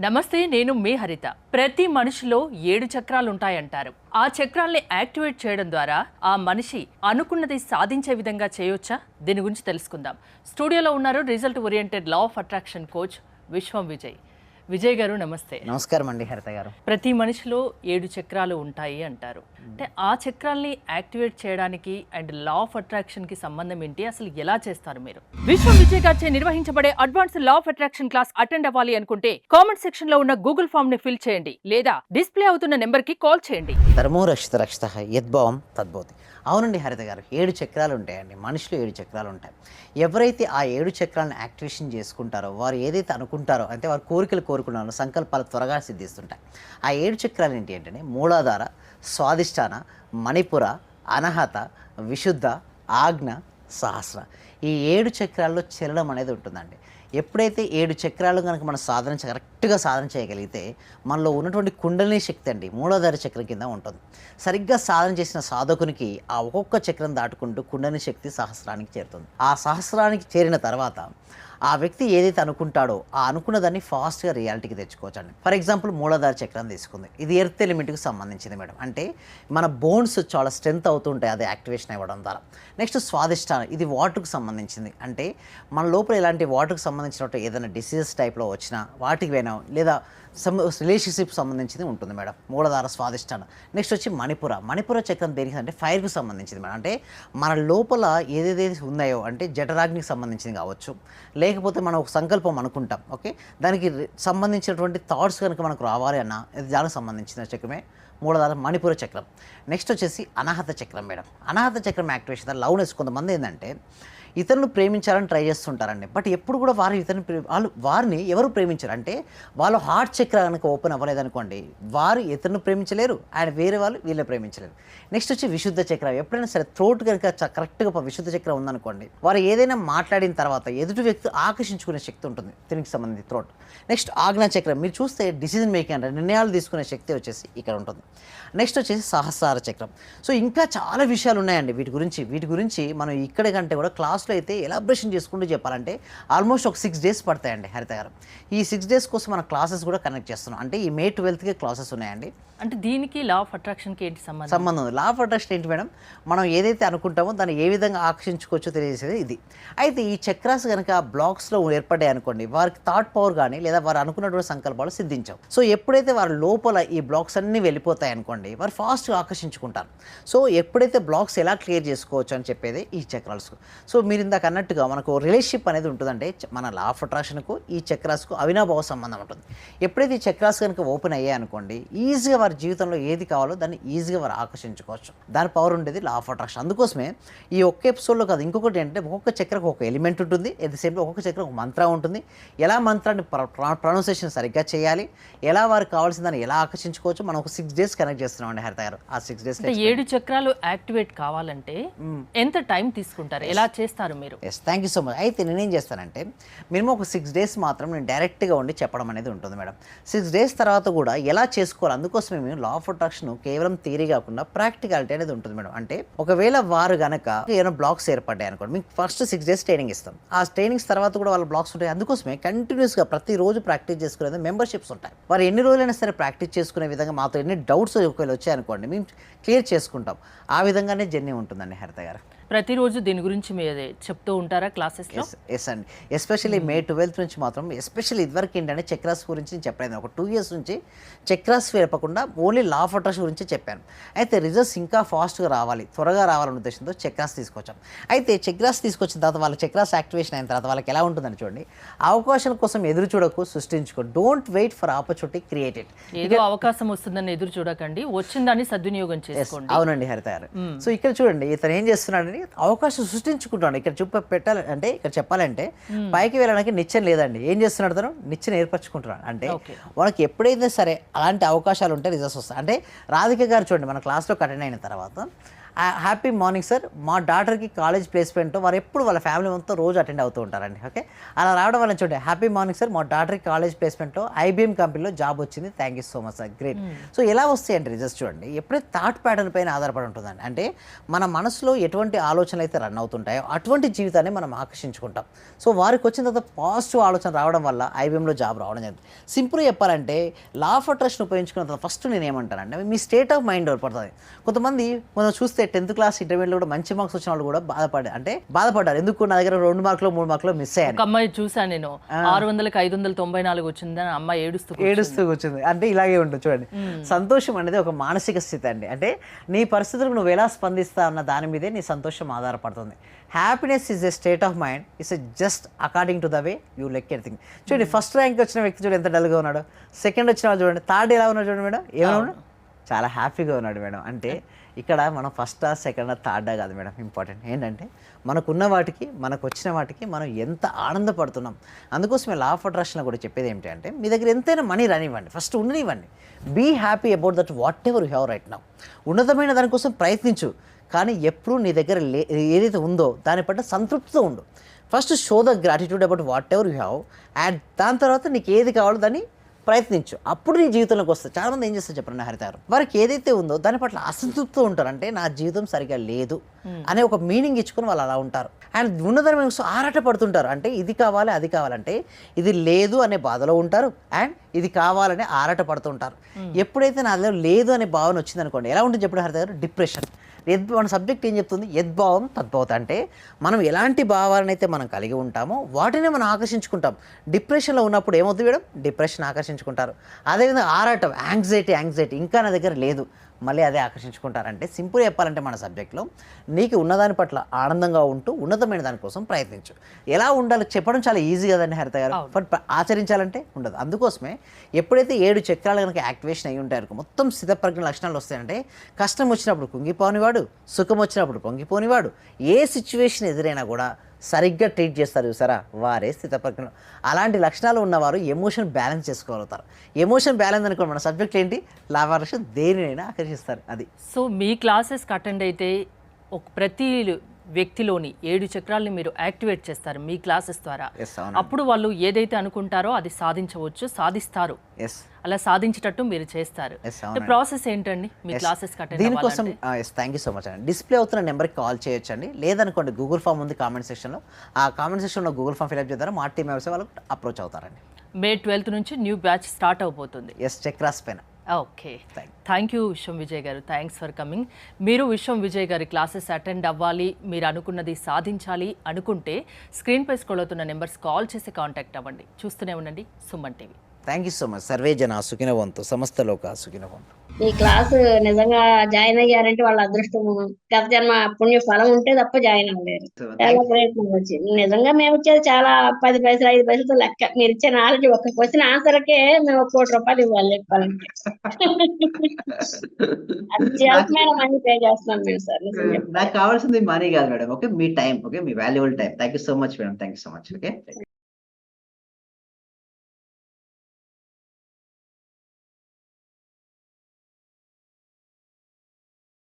నమస్తే, నేను మీ హరిత. ప్రతి మనిషిలో 7 చక్రాలు ఉంటాయంటారు. ఆ చక్రాల్ని యాక్టివేట్ చేయడం ద్వారా ఆ మనిషి అనుకున్నది సాధించే విధంగా చేయొచ్చా? దీని గురించి తెలుసుకుందాం. స్టూడియోలో ఉన్నారు result oriented law of attraction coach విశ్వం విజయ్. విజయ్ గారు నమస్తే. నమస్కారం అండి హరిత గారు. ప్రతి మనిషిలో 7 చక్రాలు ఉంటాయి అంటారు. అంటే ఆ చక్రాల్ని యాక్టివేట్ చేయడానికి అండ్ లా ఆఫ్ అట్రాక్షన్ కి సంబంధం ఏంటి, అసలు ఎలా చేస్తారు మీరు? విశ్వం విజయ్ గారిచే నిర్వహించబడే advance law of attraction class attend అవ్వాలి అనుకుంటే కామెంట్ సెక్షన్ లో ఉన్న గూగుల్ ఫామ్ ని ఫిల్ చేయండి, లేదా డిస్ప్లే అవుతున్న నెంబర్ కి కాల్ చేయండి. ధర్మో రక్షిత రక్షిత యద్భావం తద్భవతి. అవునండి హరిత గారు, 7 చక్రాలు ఉంటాయండి. మనిషిలో 7 చక్రాలు ఉంటాయి. ఎవరైతే ఆ 7 చక్రాలను యాక్టివేషన్ చేసుకుంటారో, వారు ఏదైతే అనుకుంటారో, అంటే వారు కోరికలు కోరుకున్నారో సంకల్పాలు త్వరగా సిద్ధిస్తుంటాయి. ఆ 7 చక్రాలు ఏంటి అంటే మూలాధార, స్వాదిష్టాన, మణిపుర, అనహత, విశుద్ధ, ఆజ్ఞ, సహస్ర. ఈ 7 చక్రాల్లో చలనం అనేది ఉంటుందండి. ఎప్పుడైతే 7 చక్రాలు కనుక మనం కరెక్ట్గా సాధన చేయగలిగితే మనలో ఉన్నటువంటి కుండలిని శక్తి అండి మూలాధార చక్రం కింద ఉంటుంది. సరిగ్గా సాధన చేసిన సాధకునికి ఆ ఒక్కొక్క చక్రం దాటుకుంటూ కుండలిని శక్తి సహస్రానికి చేరుతుంది. ఆ సహస్రానికి చేరిన తర్వాత ఆ వ్యక్తి ఏదైతే అనుకుంటాడో ఆ అనుకున్న దాన్ని ఫాస్ట్గా రియాలిటీకి తెచ్చుకోవచ్చు అండి. ఫర్ ఎగ్జాంపుల్ మూలాధార చక్రం తీసుకుంది. ఇది ఎర్త్ ఎలిమెంట్కి సంబంధించింది మేడం. అంటే మన బోన్స్ చాలా స్ట్రెంత్ అవుతుంటాయి అది యాక్టివేషన్ అవ్వడం ద్వారా. నెక్స్ట్ స్వాదిష్టానం, ఇది వాటర్కి సంబంధించింది. అంటే మన లోపల ఇలాంటి వాటర్కి సంబంధించినట్టు ఏదైనా డిసీజెస్ టైప్లో వచ్చినా వాటికి పోయినా లేదా రిలేషన్షిప్ సంబంధించింది ఉంటుంది మేడం మూలాధార స్వాదిష్టానం. నెక్స్ట్ వచ్చి మణిపుర చక్రం దేనికి అంటే ఫైర్కి సంబంధించింది మేడం. అంటే మన లోపల ఏదేదైతే ఉన్నాయో అంటే జఠరాగ్నికి సంబంధించింది కావచ్చు, లేకపోతే మనం ఒక సంకల్పం అనుకుంటాం, ఓకే, దానికి సంబంధించినటువంటి థాట్స్ కనుక మనకు రావాలి అన్న ఇది దానికి సంబంధించిన చక్రమే మూలాధార మణిపుర చక్రం. నెక్స్ట్ వచ్చేసి అనాహత చక్రం మేడం. అనాహత చక్రం యాక్టివేషన్ లవ్నెస్. కొంతమంది ఏంటంటే ఇతరులు ప్రేమించాలని ట్రై చేస్తుంటారండి. బట్ ఎప్పుడు కూడా వారిని ఎవరు ప్రేమించరు. అంటే వాళ్ళు హార్ట్ చక్ర కనుక ఓపెన్ అవ్వలేదనుకోండి, వారు ఇతరులను ప్రేమించలేరు అండ్ వేరే వాళ్ళు వీళ్ళని ప్రేమించలేరు. నెక్స్ట్ వచ్చి విశుద్ధ చక్రం. ఎప్పుడైనా సరే థ్రోట్ కనుక కరెక్ట్గా విశుద్ధ చక్రం ఉందనుకోండి, వారు ఏదైనా మాట్లాడిన తర్వాత ఎదుటి వ్యక్తి ఆకర్షించుకునే శక్తి ఉంటుంది దీనికి సంబంధించి థ్రోట్. నెక్స్ట్ ఆజ్ఞా చక్రం. మీరు చూస్తే డిసిజన్ మేకింగ్ అంటే నిర్ణయాలు తీసుకునే శక్తి వచ్చేసి ఇక్కడ ఉంటుంది. నెక్స్ట్ వచ్చేసి సహస్రార చక్రం. సో ఇంకా చాలా విషయాలు ఉన్నాయండి వీటి గురించి మనం ఇక్కడ కంటే కూడా క్లాస్లో అయితే ఎలాబరేషన్ చేసుకుంటూ చెప్పాలంటే ఆల్మోస్ట్ ఒక 6 days పడతాయండి హరిత గారు. ఈ 6 days కోసం మన క్లాసెస్ కూడా కనెక్ట్ చేస్తున్నాం. అంటే ఈ May 12th క్లాసెస్ ఉన్నాయండి. అంటే దీనికి లా ఆఫ్ అట్రాక్షన్కి ఏంటి సంబంధం ఉంది. లా ఆఫ్ అట్రాక్షన్ ఏంటి మేడం? మనం ఏదైతే అనుకుంటామో దాన్ని ఏ విధంగా ఆకర్షించుకోవచ్చో తెలియజేసేది ఇది. అయితే ఈ చక్రాస్ కనుక బ్లాక్స్లో ఏర్పడ్డాయి అనుకోండి, వారికి థాట్ పవర్ కానీ లేదా వారు అనుకున్నటువంటి సంకల్పాలు సిద్ధించవు. సో ఎప్పుడైతే వారి లోపల ఈ బ్లాక్స్ అన్నీ వెళ్ళిపోతాయి అనుకోండి, వారు ఫాస్ట్గా ఆకర్షించుకుంటారు. సో ఎప్పుడైతే బ్లాక్స్ ఎలా క్లియర్ చేసుకోవచ్చు అని చెప్పేది ఈ చక్రాల్స్. సో మీరు ఇందాక అన్నట్టుగా మనకు రిలేషన్షిప్ అనేది ఉంటుందంటే మన లా ఆఫ్ అట్రాక్షన్కు ఈ చక్రాస్కు అవినాభావ సంబంధం ఉంటుంది. ఎప్పుడైతే ఈ చక్రాస్ కనుక ఓపెన్ అయ్యాయి అనుకోండి, ఈజీగా వారి జీవితంలో ఏది కావాలో దాన్ని ఈజీగా వారు ఆకర్షించుకోవచ్చు. దాని పవర్ ఉండేది లా ఆఫ్ అట్రాక్షన్. అందుకోసమే ఈ ఒక్క ఎపిసోడ్లో కాదు, ఇంకొకటి ఏంటంటే ఒక్కొక్క చక్రకు ఒక ఎలిమెంట్ ఉంటుంది, ఎట్ ది సేమ్ టైం ఒక్కొక్క చక్రకు ఒక మంత్రం ఉంటుంది. ఎలా మంత్రాన్ని ప్రొనౌన్సియేషన్ సరిగ్గా చేయాలి, ఎలా వారికి కావాల్సిన దాన్ని ఎలా ఆకర్షించుకోవచ్చు, మనం ఒక 6 days కనెక్ట్ చేస్తున్నాం అండి హరిత గారు. ఆ 6 days 7 చక్రాలు యాక్టివేట్ కావాలంటే ఎంత టైం తీసుకుంటారు, ఎలా చేస్తారు మీరు? Yes, thank you so much. అయితే నేనేం చేస్తానంటే మినిమం ఒక 6 days మాత్రం నేను డైరెక్ట్గా ఉండి చెప్పడం అనేది ఉంటుంది మేడం. 6 days తర్వాత కూడా ఎలా చేసుకోవాలి, అందుకోసమే మేము లా ఆఫ్ అట్రాక్షన్ కేవలం థియరీ కాకుండా ప్రాక్టికాలిటీ అనేది ఉంటుంది మేడం. అంటే ఒకవేళ వారు కనుక ఏమైనా బ్లాక్స్ ఏర్పడ్డాయి అనుకోండి, మీకు ఫస్ట్ 6 days ట్రైనింగ్ ఇస్తాం. ఆ ట్రైనింగ్స్ తర్వాత కూడా వాళ్ళ బ్లాక్స్ ఉంటాయి. అందుకోసమే కంటిన్యూస్గా ప్రతిరోజు ప్రాక్టీస్ చేసుకునేది మెంబర్షిప్స్ ఉంటాయి. వారు ఎన్ని రోజులైనా సరే ప్రాక్టీస్ చేసుకునే విధంగా మాతో ఎన్ని డౌట్స్ ఒకవేళ వచ్చాయనుకోండి మేము క్లియర్ చేసుకుంటాం. ఆ విధంగానే జర్నీ ఉంటుందండి హరిత గారు. ప్రతిరోజు దీని గురించి మీరు చెప్తూ ఉంటారా క్లాసెస్లో? ఎస్ అండి. ఎస్పెషల్లీ May 12th నుంచి మాత్రం ఎస్పెషల్లీ ఇదివరకు ఏంటంటే చక్రాస్ గురించి నేను చెప్పలేదు. ఒక 2 years నుంచి చక్రాస్ చెప్పకుండా ఓన్లీ లా ఆఫ్ అట్రాక్షన్ గురించి చెప్పాను. అయితే రిజల్ట్స్ ఇంకా ఫాస్ట్గా రావాలి, త్వరగా రావాలనే ఉద్దేశంతో చక్రాస్ తీసుకొచ్చాం. అయితే చక్రాస్ తీసుకొచ్చిన తర్వాత వాళ్ళ చక్రాస్ యాక్టివేషన్ అయిన తర్వాత వాళ్ళకి ఎలా ఉంటుందని చూడండి. అవకాశాల కోసం ఎదురు చూడకు, సృష్టించుకో. Don't wait for opportunity, create it. ఏదో అవకాశం వస్తుందని ఎదురు చూడకండి, వచ్చిందాన్ని సద్వినియోగం చేసుకోండి. అవునండి హరిత గారు. సో ఇక్కడ చూడండి, ఇతను ఏం చేస్తున్నాడు, అవకాశం సృష్టించుకుంటాడు. ఇక్కడ పెట్టాలంటే ఇక్కడ చెప్పాలంటే పైకి వెళ్ళడానికి నిచ్చెన లేదండి. ఏం చేస్తున్నాడు తను? నిచ్చెన ఏర్పరచుకుంటున్నాడు. అంటే మనకి ఎప్పుడైతే సరే అలాంటి అవకాశాలు ఉంటే రిజల్ట్స్ వస్తాయి. అంటే రాధిక గారు చూడండి, మన క్లాస్లో అటెండ్ అయిన తర్వాత హ్యాపీ మార్నింగ్ సార్, మా డాటర్కి కాలేజ్ ప్లేస్మెంట్ వారు ఎప్పుడు వాళ్ళ ఫ్యామిలీ మొత్తం రోజు అటెండ్ అవుతూ ఉంటారండి. ఓకే, అలా రావడం వల్ల చూడండి, హ్యాపీ మార్నింగ్ సార్, మా డాటర్కి కాలేజ్ ప్లేస్మెంట్లో ఐబీఎం కంపెనీలో జాబ్ వచ్చింది, thank you so much sir, great. So ఎలా వస్తాయి అంటే రిజల్ట్స్ చూడండి, ఎప్పుడైతే థాట్ ప్యాటర్న్ పైన ఆధారపడి ఉంటుందండి. అంటే మన మనసులో ఎటువంటి ఆలోచనలు అయితే రన్ అవుతుంటాయో అటువంటి జీవితాన్ని మనం ఆకర్షించుకుంటాం. సో వారికి వచ్చిన తర్వాత పాజిటివ్ ఆలోచన రావడం వల్ల ఐబీఎంలో జాబ్ రావడం జరుగుతుంది. సింపుల్గా చెప్పాలంటే లా ఆఫ్ అట్రాక్షన్ ఉపయోగించుకున్న తర్వాత ఫస్ట్ నేను ఏమంటానంటే మీ స్టేట్ ఆఫ్ మైండ్ పడుతుంది. కొంతమంది మనం చూస్తే 10th క్లాస్ ఇంటర్మీడియట్లో కూడా మంచి మార్క్స్ వచ్చిన వాళ్ళు కూడా బాధపడ్డారు. ఎందుకు నా దగ్గర 2 మార్కులు 3 మార్కులు మిస్ అయ్యాను. ఒక అమ్మాయి చూసాను నేను, 600కి 594 వచ్చిందని అమ్మాయి ఏడుస్తూ వచ్చింది. అంటే ఇలాగే ఉంటుంది చూడండి. సంతోషం అనేది ఒక మానసిక స్థితి అండి. అంటే నీ పరిస్థితులకు నువ్వు ఎలా స్పందిస్తా అన్న దాని మీదే నీ సంతోషం ఆధారపడుతుంది. Happiness is a state of mind, it's just according to the way you look everything. చూడండి, ఫస్ట్ ర్యాంక్ వచ్చిన వ్యక్తి చూడండి ఎంత డల్గా ఉన్నాడు, సెకండ్ వచ్చిన వాళ్ళు చూడండి, థర్డ్ ఎలా ఉన్నాడు చూడండి మేడం, ఏమన్నా చాలా హ్యాపీగా ఉన్నాడు మేడం. అంటే ఇక్కడ మనం ఫస్టా సెకండా థర్డా కాదు మేడం, ఇంపార్టెంట్ ఏంటంటే మనకున్న వాటికి మనకు వచ్చిన వాటికి మనం ఎంత ఆనందపడుతున్నాం. అందుకోసమే లా ఆఫ్ అట్రాక్షన్లో కూడా చెప్పేది ఏమిటి అంటే మీ దగ్గర ఎంతైనా మనీ రానివ్వండి, ఫస్ట్ ఉండనివ్వండి. Be happy about that whatever you have right now. ఉన్నతమైన దానికోసం ప్రయత్నించు, కానీ ఎప్పుడు నీ దగ్గర ఏదైతే ఉందో దాని పట్ల సంతృప్తితో ఉండు. First show the gratitude about what ever you have, and దాని తర్వాత నీకు ఏది కావాలో దాన్ని ప్రయత్నించు, అప్పుడు నీ జీవితంలోకి వస్తుంది. చాలామంది ఏం చేస్తారు చెప్పండి హరిత గారు, వారికి ఏదైతే ఉందో దాని పట్ల అసంతృప్తితో ఉంటారు. అంటే నా జీవితం సరిగా లేదు అనే ఒక మీనింగ్ ఇచ్చుకొని వాళ్ళు అలా ఉంటారు. అండ్ ఉన్నదాని మీద ఆరాట పడుతుంటారు. అంటే ఇది కావాలి అది కావాలంటే ఇది లేదు అనే బాధలో ఉంటారు, అండ్ ఇది కావాలని ఆరాట పడుతుంటారు. ఎప్పుడైతే నా దగ్గర లేదు అనే భావన వచ్చింది అనుకోండి, ఎలా ఉంటుంది చెప్పండి హరిత గారు, డిప్రెషన్. మన సబ్జెక్ట్ ఏం చెప్తుంది, యద్భావం తద్భవత. అంటే మనం ఎలాంటి భావాలను అయితే మనం కలిగి ఉంటామో వాటినే మనం ఆకర్షించుకుంటాం. డిప్రెషన్లో ఉన్నప్పుడు ఏమవుతుంది మేడం, డిప్రెషన్ ఆకర్షించుకుంటారు. అదేవిధంగా ఆరాటం, యాంగ్జైటీ ఇంకా నా దగ్గర లేదు, మళ్ళీ అదే ఆకర్షించుకుంటారంటే సింపుల్ చెప్పాలంటే మన సబ్జెక్ట్లో నీకు ఉన్నదాని పట్ల ఆనందంగా ఉంటూ ఉన్నతమైన దానికోసం ప్రయత్నించు. ఎలా ఉండాలో చెప్పడం చాలా ఈజీ కదండి హరిత గారు, బట్ ఆచరించాలంటే ఉండదు. అందుకోసమే ఎప్పుడైతే 7 చక్రాలు కనుక యాక్టివేషన్ అయ్యి ఉంటాయో మొత్తం స్థితప్రజ్ఞ లక్షణాలు వస్తాయంటే కష్టం వచ్చినప్పుడు కుంగిపోనివాడు, సుఖం వచ్చినప్పుడు పొంగిపోనివాడు, ఏ సిచ్యువేషన్ ఎదురైనా కూడా సరిగ్గా ట్రీట్ చేస్తారు చూసారా, వారే స్థితప్రజ్ఞలు. అలాంటి లక్షణాలు ఉన్నవారు ఎమోషన్ బ్యాలెన్స్ చేసుకోగలుగుతారు. ఎమోషన్ బ్యాలెన్స్ అనుకోండి మన సబ్జెక్ట్ ఏంటి, లాభాలక్ష్యం దేనినైనా ఆకర్షిస్తారు. అది సో మీ క్లాసెస్కి అటెండ్ అయితే ప్రతి వ్యక్తిలోని 7 చక్రాల్ని మీరు యాక్టివేట్ చేస్తారు మీ క్లాసెస్ ద్వారా. అప్పుడు వాళ్ళు ఏదైతే అనుకుంటారో అది సాధిస్తారు. అలా సాధించేటట్టు మీరు చేస్తారు. ప్రాసెస్ ఏంటండి మీ క్లాసెస్ దీనికోసం? థ్యాంక్ యూ సో మచ్ అండి. డిస్ప్లే అవుతున్న నెంబర్కి కాల్ చేయొచ్చండి, లేదనుకోండి గూగుల్ ఫామ్ ఉంది కామెంట్ సెక్షన్లో, ఆ కామెంట్ సెక్షన్లో గూగుల్ ఫామ్ ఫిల్అప్ చేద్దారు, మా టీమ్ మెంబర్స్ వాళ్ళకి అప్రోచ్ అవుతారండి. మే 12th నుంచి న్యూ బ్యాచ్ స్టార్ట్ అవబోతుంది. చక్రాస్ పైన. ఓకే, థ్యాంక్ యూ విశ్వం విజయ్ గారు, థ్యాంక్స్ ఫర్ కమింగ్. మీరు విశ్వం విజయ్ గారి క్లాసెస్ అటెండ్ అవ్వాలి, మీరు అనుకున్నది సాధించాలి అనుకుంటే స్క్రీన్పై స్క్రోల్ అవుతున్న నెంబర్స్ కాల్ చేసి కాంటాక్ట్ అవ్వండి. చూస్తూనే ఉండండి Suman TV. Thank you so much. Survey జన సుఖినవంతు, సమస్త లోక సుఖినవంతు. ఈ క్లాస్ నిజంగా జాయిన్ అయ్యారంటే వాళ్ళ అదృష్టం, గత జన్మ పుణ్య ఫలం ఉంటే తప్ప జాయిన్ అవ్వలేరు. చాలా ప్రయత్నం వచ్చింది. నిజంగా మేము ఇచ్చేది చాలా 10 పైసలు 5 పైసలతో లెక్క. మీరు ఇచ్చే నాలెడ్జ్ ఒక క్వశ్చన్ ఆన్సర్కే మేము 1 కోటి రూపాయలు ఇవ్వాలి చెప్పాలంటే. అత్యల్పమైన మనీ పే చేస్తున్నాం మేము సార్. నాకు కావాల్సింది మనీ కాదు madam, okay, me time, okay, me valuable time. Thank you so much madam, thank you so much. Okay.